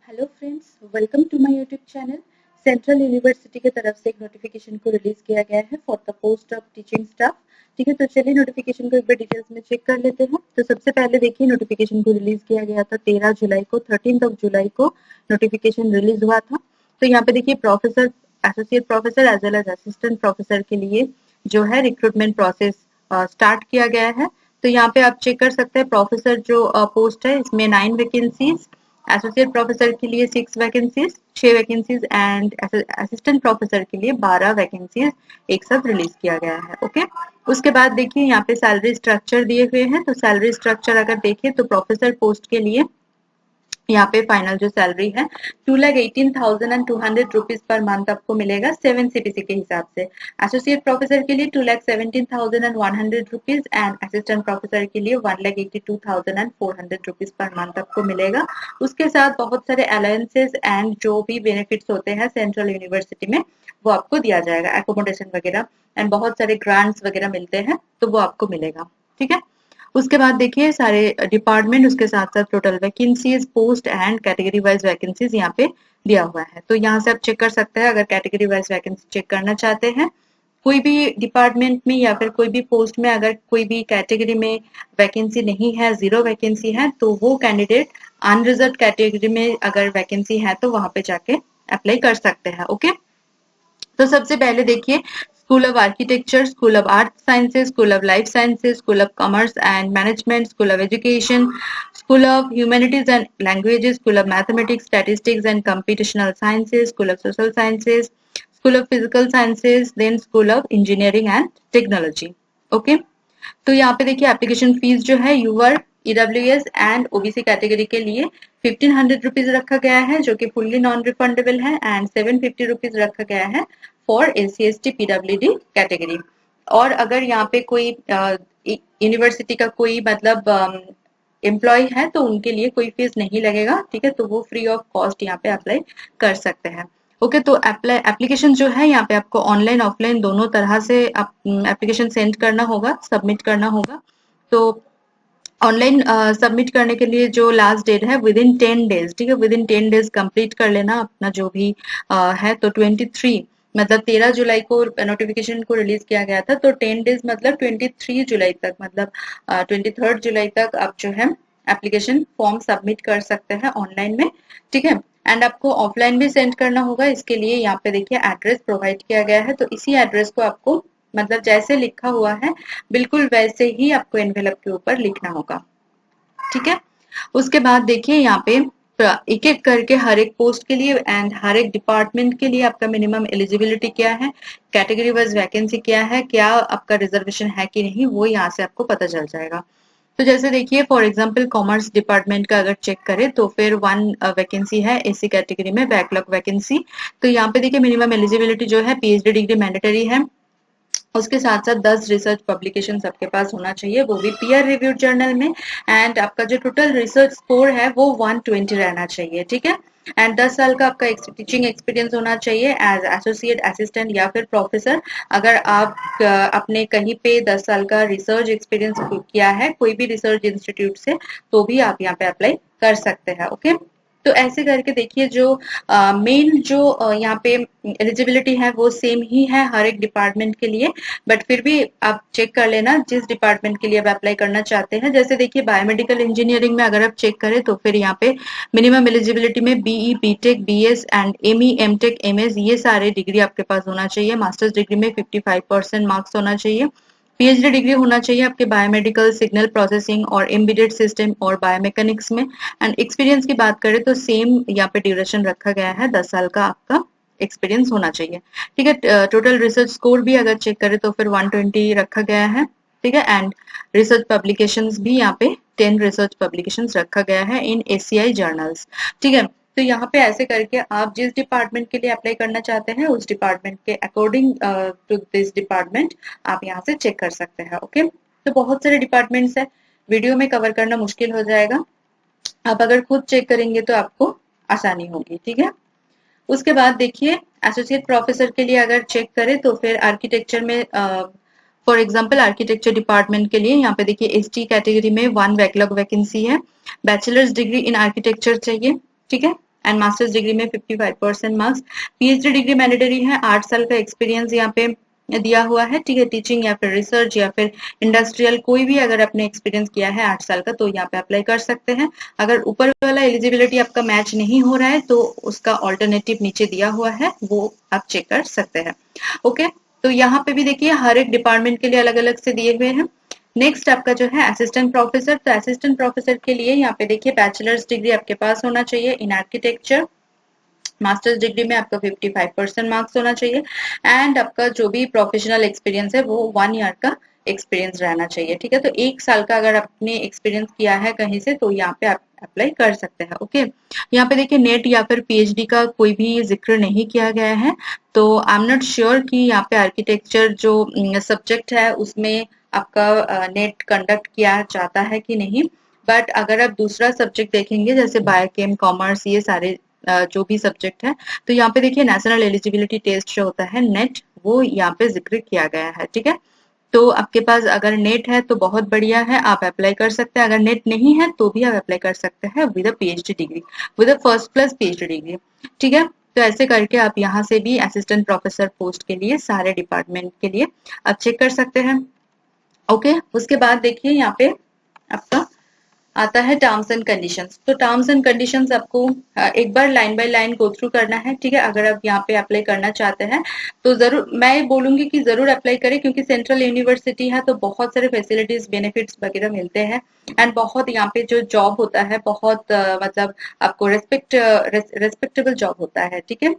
Hello friends, welcome to my YouTube channel. Central university की तरफ से एक नोटिफिकेशन को रिलीज किया गया है for the post of teaching staff. ठीक है, तो चलिए नोटिफिकेशन को एक बार डिटेल्स में चेक कर लेते हैं। तो सबसे पहले देखिए, नोटिफिकेशन को रिलीज किया गया था 13 जुलाई को, 13 जुलाई को नोटिफिकेशन रिलीज हुआ था। तो यहाँ पे देखिए professor, associate professor as well as assistant professor के लिए जो है रिक्रूटमेंट प्रोसेस स्टार्ट किया गया है। तो यहाँ पे आप चेक कर सकते हैं, प्रोफेसर जो पोस्ट है इसमें 9 वैकेंसीज, एसोसिएट प्रोफेसर के लिए 6 vacancies, 6 vacancies and assistant professor के लिए 12 वैकेंसीज एक साथ रिलीज किया गया है। ओके, उसके बाद देखिए यहाँ पे सैलरी स्ट्रक्चर दिए हुए हैं। तो सैलरी स्ट्रक्चर अगर देखिए तो प्रोफेसर पोस्ट के लिए यहाँ पे फाइनल जो सैलरी है 2,18,200 रुपीज पर मंथ आपको मिलेगा 7 CPC के हिसाब से। एसोसिएट प्रोफेसर के लिए 2,17,100 रुपीज एंड असिस्टेंट प्रोफेसर के लिए 1,82,400 रुपीज पर मंथ आपको मिलेगा। उसके साथ बहुत सारे अलायंसेस एंड जो भी बेनिफिट्स होते हैं सेंट्रल यूनिवर्सिटी में वो आपको दिया जाएगा, एकोमोडेशन वगैरह एंड बहुत सारे ग्रांट्स वगैरह मिलते हैं, तो वो आपको मिलेगा। ठीक है, उसके बाद देखिए सारे डिपार्टमेंट, उसके साथ साथ total vacancies, post and category wise vacancies यहाँ पे दिया हुआ है। तो यहाँ से आप चेक कर सकते हैं, अगर कैटेगरी वाइज वैकेंसी चेक करना चाहते हैं, कोई भी डिपार्टमेंट में या फिर कोई भी पोस्ट में अगर कोई भी कैटेगरी में वैकेंसी नहीं है, 0 वैकेंसी है, तो वो कैंडिडेट अनरिजर्व कैटेगरी में अगर वैकेंसी है तो वहां पे जाके अप्लाई कर सकते हैं। ओके, तो सबसे पहले देखिए, school of architecture, school of art sciences, school of life sciences, school of commerce and management, school of education, school of humanities and languages, school of mathematics, statistics and computational sciences, school of social sciences, school of physical sciences, then school of engineering and technology. Okay, तो यहाँ पे देखिए application fees जो है UR, EWS and OBC category के लिए 1,500 rupees रखा गया है, जो कि फुल्ली नॉन रिफंडेबल है, एंड 750 रुपीज रखा गया है for SC ST PWD category. और अगर यहाँ पे कोई यूनिवर्सिटी का कोई मतलब एम्प्लॉय है तो उनके लिए कोई फीस नहीं लगेगा। ठीक है, तो वो फ्री ऑफ कॉस्ट यहाँ पे अप्लाई कर सकते हैं। ओके, तो अप्लाई एप्लीकेशन जो है यहाँ पे आपको ऑनलाइन ऑफलाइन दोनों तरह से एप्लीकेशन सेंड करना होगा, सबमिट करना होगा। तो ऑनलाइन सबमिट करने के लिए जो लास्ट डेट है विद इन 10 डेज, ठीक है, विद इन 10 डेज कंप्लीट कर लेना अपना जो भी है। तो 23 मतलब 13 जुलाई को नोटिफिकेशन को रिलीज किया गया था, तो 10 डेज मतलब 23 जुलाई तक, मतलब 23 जुलाई तक आप जो है एप्लीकेशन फॉर्म सबमिट कर सकते हैं ऑनलाइन में। ठीक है, एंड आपको ऑफलाइन भी सेंड करना होगा। इसके लिए यहाँ पे देखिए एड्रेस प्रोवाइड किया गया है, तो इसी एड्रेस को आपको मतलब जैसे लिखा हुआ है बिल्कुल वैसे ही आपको एनवेलप के ऊपर लिखना होगा। ठीक है, उसके बाद देखिए यहाँ पे एक एक करके हर एक पोस्ट के लिए एंड हर एक डिपार्टमेंट के लिए आपका मिनिमम एलिजिबिलिटी क्या है, कैटेगरी वाइज वैकेंसी क्या है, क्या आपका रिजर्वेशन है कि नहीं, वो यहाँ से आपको पता चल जाएगा। तो जैसे देखिए फॉर एग्जांपल कॉमर्स डिपार्टमेंट का अगर चेक करें तो फिर 1 वैकेंसी है एससी कैटेगरी में, बैकलॉग वैकेंसी। तो यहाँ पे देखिए मिनिमम एलिजिबिलिटी जो है पीएचडी डिग्री मैंडेटरी है, उसके साथ साथ 10 रिसर्च पब्लिकेशन सबके पास होना चाहिए, वो भी पीयर रिव्यूड जर्नल में, एंड आपका जो टोटल रिसर्च स्कोर है वो 120 रहना चाहिए। ठीक है, एंड 10 साल का आपका टीचिंग एक्सपीरियंस होना चाहिए एज एसोसिएट असिस्टेंट या फिर प्रोफेसर। अगर आप अपने कहीं पे 10 साल का रिसर्च एक्सपीरियंस किया है कोई भी रिसर्च इंस्टीट्यूट से, तो भी आप यहाँ पे अप्लाई कर सकते हैं। ओके, तो ऐसे करके देखिए जो मेन जो यहाँ पे एलिजिबिलिटी है वो सेम ही है हर एक डिपार्टमेंट के लिए, बट फिर भी आप चेक कर लेना जिस डिपार्टमेंट के लिए आप अप्लाई करना चाहते हैं। जैसे देखिए बायोमेडिकल इंजीनियरिंग में अगर आप चेक करें तो फिर यहाँ पे मिनिमम एलिजिबिलिटी में BE, BTech, BS and ME, MTech, MS ये सारे डिग्री आपके पास होना चाहिए। मास्टर्स डिग्री में 55% मार्क्स होना चाहिए। पीएचडी डिग्री होना चाहिए आपके बायोमेडिकल, सिग्नल प्रोसेसिंग और एम्बेडेड सिस्टम और बायोमैकेनिक्स में। एंड एक्सपीरियंस की बात करें तो सेम यहाँ पे ड्यूरेशन रखा गया है, 10 साल का आपका एक्सपीरियंस होना चाहिए। ठीक है, टोटल रिसर्च स्कोर भी अगर चेक करें तो फिर 120 रखा गया है। ठीक है, एंड रिसर्च पब्लिकेशंस भी यहाँ पे 10 रिसर्च पब्लिकेशंस रखा गया है इन एसीआई जर्नल्स। ठीक है, तो यहाँ पे ऐसे करके आप जिस डिपार्टमेंट के लिए अप्लाई करना चाहते हैं उस डिपार्टमेंट के अकॉर्डिंग टू दिस डिपार्टमेंट आप यहाँ से चेक कर सकते हैं। ओके, तो बहुत सारे डिपार्टमेंट्स है, वीडियो में कवर करना मुश्किल हो जाएगा, आप अगर खुद चेक करेंगे तो आपको आसानी होगी। ठीक है, उसके बाद देखिए एसोसिएट प्रोफेसर के लिए अगर चेक करें तो फिर आर्किटेक्चर में फॉर एग्जांपल आर्किटेक्चर डिपार्टमेंट के लिए यहाँ पे देखिए एसटी कैटेगरी में 1 बैकलॉग वैकेंसी है, बैचलर्स डिग्री इन आर्किटेक्चर चाहिए। ठीक है, एंड मास्टर्स डिग्री में 55% मार्क्स। पीएचडी डिग्री मैंडेटरी है, 8 साल का एक्सपीरियंस यहाँ पे दिया हुआ है, ठीक है। टीचिंग या फिर रिसर्च या फिर इंडस्ट्रियल कोई भी अगर आपने एक्सपीरियंस किया है 8 साल का तो यहाँ पे अप्लाई कर सकते हैं। अगर ऊपर वाला एलिजिबिलिटी आपका मैच नहीं हो रहा है तो उसका ऑल्टरनेटिव नीचे दिया हुआ है, वो आप चेक कर सकते हैं। ओके, तो यहाँ पे भी देखिए हर एक डिपार्टमेंट के लिए अलग अलग से दिए हुए हैं। नेक्स्ट आपका जो है असिस्टेंट प्रोफेसर, तो असिस्टेंट प्रोफेसर के लिए यहाँ पे देखिए बैचलर्स डिग्री आपके पास होना चाहिए इन आर्किटेक्चर। मास्टर्स डिग्री में आपका 55% मार्क्स होना चाहिए एंड आपका जो भी प्रोफेशनल एक्सपीरियंस है वो 1 ईयर का एक्सपीरियंस रहना चाहिए, ठीक है। तो 1 साल का अगर आपने एक्सपीरियंस किया है कहीं से तो यहाँ पे आप अप्लाई कर सकते हैं। ओके, यहाँ पे देखिए नेट या फिर पीएचडी का कोई भी जिक्र नहीं किया गया है, तो आई एम नॉट श्योर कि यहाँ पे आर्किटेक्चर जो सब्जेक्ट है उसमें आपका नेट कंडक्ट किया जाता है कि नहीं। बट अगर आप दूसरा सब्जेक्ट देखेंगे जैसे बायोकेम, कॉमर्स, ये सारे जो भी सब्जेक्ट है तो यहाँ पे देखिए नेशनल एलिजिबिलिटी टेस्ट जो होता है नेट, वो यहाँ पे जिक्र किया गया है, ठीक है। तो आपके पास अगर नेट है तो बहुत बढ़िया है, आप अप्लाई कर सकते हैं। अगर नेट नहीं है तो भी आप अप्लाई कर सकते हैं with a PhD degree, with a first plus PhD degree, ठीक है। तो ऐसे करके आप यहाँ से भी असिस्टेंट प्रोफेसर पोस्ट के लिए सारे डिपार्टमेंट के लिए आप चेक कर सकते हैं। ओके, उसके बाद देखिए यहाँ पे आपका आता है टर्म्स एंड कंडीशंस। तो टर्म्स एंड कंडीशंस आपको एक बार line by line go through करना है, ठीक है। अगर आप यहाँ पे अप्लाई करना चाहते हैं तो जरूर मैं बोलूंगी कि जरूर अप्लाई करें, क्योंकि सेंट्रल यूनिवर्सिटी है तो बहुत सारे फैसिलिटीज बेनिफिट्स वगैरह मिलते हैं एंड बहुत यहाँ पे जो जॉब होता है बहुत मतलब आपको रेस्पेक्टेबल जॉब होता है, ठीक है।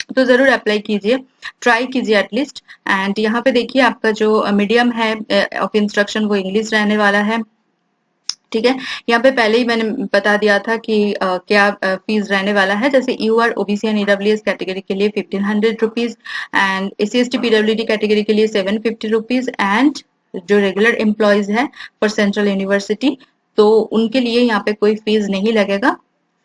तो जरूर अप्लाई कीजिए, ट्राई कीजिए एटलीस्ट। एंड यहाँ पे देखिए आपका जो मीडियम है ऑफ इंस्ट्रक्शन वो इंग्लिश रहने वाला है, ठीक है। यहाँ पे पहले ही मैंने बता दिया था कि क्या फीस रहने वाला है। जैसे U R OBC and EWS category के लिए 1500 rupees and SC ST PWD category के लिए 750 रुपीज एंड जो रेगुलर एम्प्लॉयज है फॉर सेंट्रल यूनिवर्सिटी तो उनके लिए यहाँ पे कोई फीस नहीं लगेगा,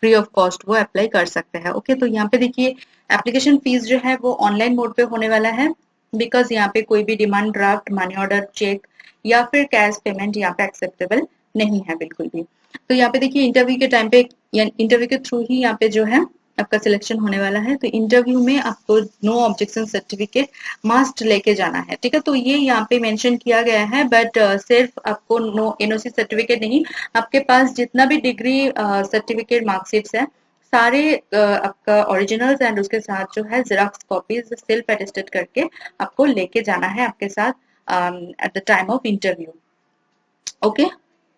फ्री ऑफ कॉस्ट वो अप्लाई कर सकते हैं। ओके, तो यहाँ पे देखिए एप्लीकेशन फीस जो है वो ऑनलाइन मोड पे होने वाला है, बिकॉज यहाँ पे कोई भी demand draft, money order, cheque या फिर कैश पेमेंट यहाँ पे एक्सेप्टेबल नहीं है बिल्कुल भी। तो यहाँ पे देखिए इंटरव्यू के टाइम पे या इंटरव्यू के थ्रू ही यहाँ पे जो है आपका सिलेक्शन होने वाला है। तो इंटरव्यू में आपको नो ऑब्जेक्शन सर्टिफिकेट मस्ट लेके जाना है, ठीक है। तो ये यहाँ पे मेंशन किया गया है, बट सिर्फ आपको नो एनओसी सर्टिफिकेट नहीं, आपके पास जितना भी डिग्री सर्टिफिकेट मार्कशीट्स है सारे आपका ओरिजिनल्स एंड उसके साथ जो है जेरॉक्स कॉपीज सेल्फ अटेस्टेड करके आपको लेके जाना है आपके साथ at the time of interview. Okay,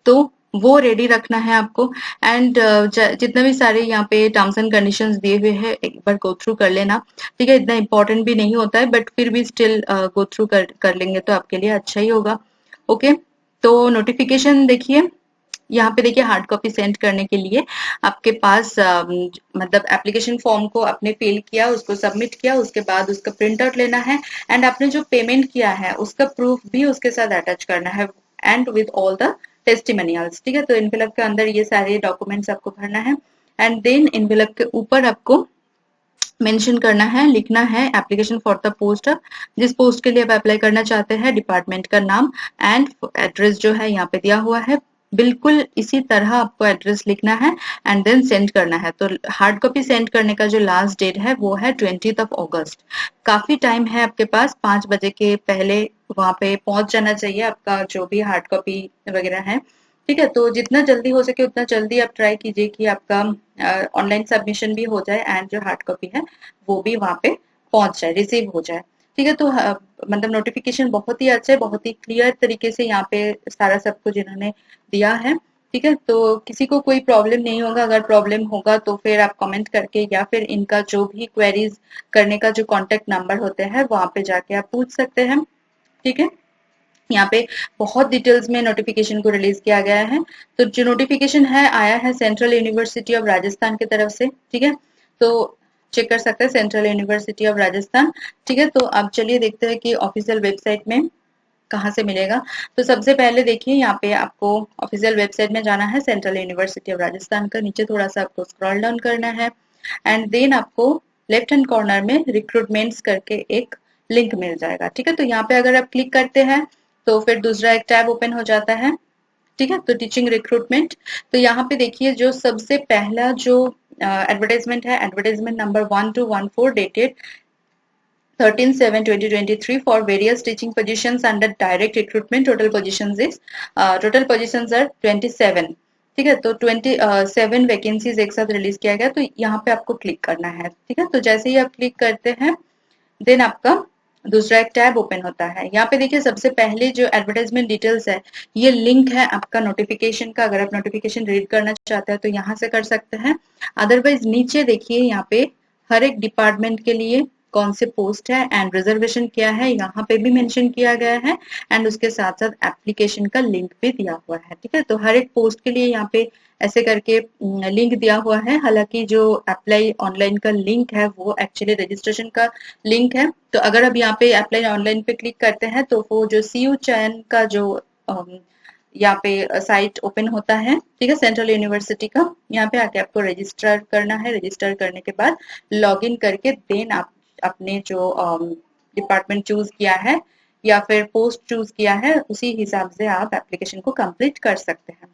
तो वो रेडी रखना है आपको एंड जितना भी सारे यहाँ पे टर्म्स एंड कंडीशंस दिए हुए हैं एक बार गो थ्रू कर लेना, ठीक है। इतना इंपॉर्टेंट भी नहीं होता है बट फिर भी स्टिल गो थ्रू कर लेंगे तो आपके लिए अच्छा ही होगा। ओके, तो नोटिफिकेशन देखिए यहाँ पे देखिए हार्ड कॉपी सेंड करने के लिए आपके पास मतलब एप्लीकेशन फॉर्म को आपने फिल किया, उसको सबमिट किया, उसके बाद उसका प्रिंट आउट लेना है एंड आपने जो पेमेंट किया है उसका प्रूफ भी उसके साथ अटैच करना है and with all the testimonials, ठीक है। तो इनवेलप के अंदर ये सारे डॉक्यूमेंट्स आपको भरना है एंड देन इनवेलप के ऊपर आपको मेंशन करना है, लिखना है एप्लीकेशन फॉर द पोस्ट, जिस पोस्ट के लिए आप अप्लाई करना चाहते हैं, डिपार्टमेंट का नाम एंड एड्रेस जो है यहाँ पे दिया हुआ है, बिल्कुल इसी तरह आपको एड्रेस लिखना है एंड देन सेंड करना है। तो हार्ड कॉपी सेंड करने का जो लास्ट डेट है वो है 20th of August। काफी टाइम है आपके पास, 5 बजे के पहले वहां पे पहुंच जाना चाहिए आपका जो भी हार्ड कॉपी वगैरह है, ठीक है। तो जितना जल्दी हो सके उतना जल्दी आप ट्राई कीजिए कि आपका ऑनलाइन सबमिशन भी हो जाए एंड जो हार्ड कॉपी है वो भी वहां पे पहुंच जाए, रिसीव हो जाए, ठीक है। तो मतलब नोटिफिकेशन बहुत ही अच्छा है, बहुत ही क्लियर तरीके से यहाँ पे सारा सब कुछ इन्होंने दिया है, ठीक है। तो किसी को कोई प्रॉब्लम नहीं होगा, अगर प्रॉब्लम होगा तो फिर आप कमेंट करके या फिर इनका जो भी क्वेरीज करने का जो कॉन्टेक्ट नंबर होते हैं वहां पे जाके आप पूछ सकते हैं, ठीक है। यहाँ पे बहुत डिटेल्स में नोटिफिकेशन को रिलीज किया गया है। तो जो नोटिफिकेशन है आया है सेंट्रल यूनिवर्सिटी ऑफ राजस्थान की तरफ से, ठीक है। तो चेक कर सकते हैं सेंट्रल यूनिवर्सिटी ऑफ राजस्थान, ठीक है। तो अब चलिए देखते हैं कि ऑफिशियल वेबसाइट में कहाँ से मिलेगा। तो सबसे पहले देखिए यहाँ पे आपको ऑफिशियल वेबसाइट में जाना है सेंट्रल यूनिवर्सिटी ऑफ राजस्थान का, नीचे थोड़ा सा आपको स्क्रॉल डाउन करना है एंड देन आपको लेफ्ट हैंड कॉर्नर में रिक्रूटमेंट्स करके एक लिंक मिल जाएगा, ठीक है। तो यहाँ पे अगर आप क्लिक करते हैं तो फिर दूसरा एक टैब ओपन हो जाता है, ठीक है। तो टीचिंग रिक्रूटमेंट, तो यहाँ पे देखिए जो सबसे पहला जो एडवर्टाइजमेंट है, advertisement number 1214 dated 13/7/2023 for various teaching positions under direct recruitment. Total positions are 27. ठीक है, तो 27 वैकेंसीज एक साथ रिलीज किया गया, तो यहाँ पे आपको क्लिक करना है। ठीक है, तो जैसे ही आप क्लिक करते हैं देन आपका दूसरा एक टैब ओपन होता है। यहाँ पे देखिए सबसे पहले जो एडवर्टाइजमेंट डिटेल्स है, ये लिंक है आपका नोटिफिकेशन का। अगर आप नोटिफिकेशन रीड करना चाहते हैं तो यहाँ से कर सकते हैं। अदरवाइज नीचे देखिए यहाँ पे हर एक डिपार्टमेंट के लिए कौन से पोस्ट है एंड रिजर्वेशन क्या है, यहाँ पे भी मेंशन किया गया है एंड उसके साथ साथ एप्लीकेशन का लिंक भी दिया हुआ है। ठीक है, तो हर एक पोस्ट के लिए यहाँ पे ऐसे करके लिंक दिया हुआ है। हालांकि जो अप्लाई ऑनलाइन का लिंक है वो एक्चुअली रजिस्ट्रेशन का लिंक है। तो अगर अब यहाँ पे अप्लाई ऑनलाइन पे क्लिक करते हैं तो वो जो CU चयन का जो यहाँ पे साइट ओपन होता है, ठीक है, सेंट्रल यूनिवर्सिटी का, यहाँ पे आके आपको रजिस्टर करना है। रजिस्टर करने के बाद लॉगिन करके देन आप अपने जो डिपार्टमेंट चूज किया है या फिर पोस्ट चूज किया है उसी हिसाब से आप एप्लीकेशन को कंप्लीट कर सकते हैं।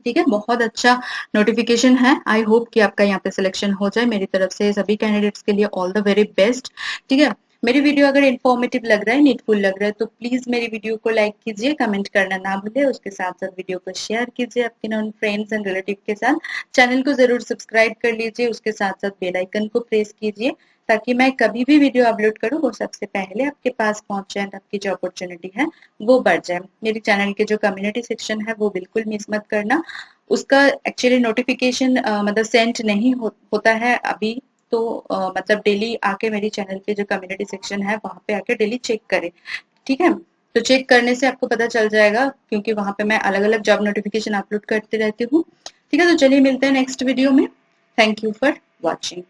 ठीक है, बहुत अच्छा नोटिफिकेशन है। आई होप कि आपका यहाँ पे सिलेक्शन हो जाए। मेरी तरफ से सभी कैंडिडेट्स के लिए ऑल द वेरी बेस्ट। ठीक है, मेरी वीडियो अगर इन्फॉर्मेटिव लग रहा है, नीडफुल लग रहा है तो प्लीज मेरी वीडियो को लाइक कीजिए, कमेंट करना ना भूले, उसके साथ साथ वीडियो को शेयर कीजिए आपके नॉन फ्रेंड्स एंड रिलेटिव के साथ। चैनल को जरूर सब्सक्राइब कर लीजिए, उसके साथ साथ बेल आइकन को प्रेस कीजिए ताकि मैं कभी भी वीडियो अपलोड करूं वो सबसे पहले आपके पास पहुंचे एंड आपकी जो अपॉर्चुनिटी है वो बढ़ जाए। मेरे चैनल के जो कम्युनिटी सेक्शन है वो बिल्कुल मिस मत करना। उसका एक्चुअली नोटिफिकेशन मतलब सेंड नहीं होता है अभी, तो मतलब डेली आके मेरी चैनल पे जो कम्युनिटी सेक्शन है वहां पे आके डेली चेक करें। ठीक है, तो चेक करने से आपको पता चल जाएगा क्योंकि वहां पे मैं अलग अलग जॉब नोटिफिकेशन अपलोड करती रहती हूँ। ठीक है, तो चलिए मिलते हैं नेक्स्ट वीडियो में। Thank you for watching.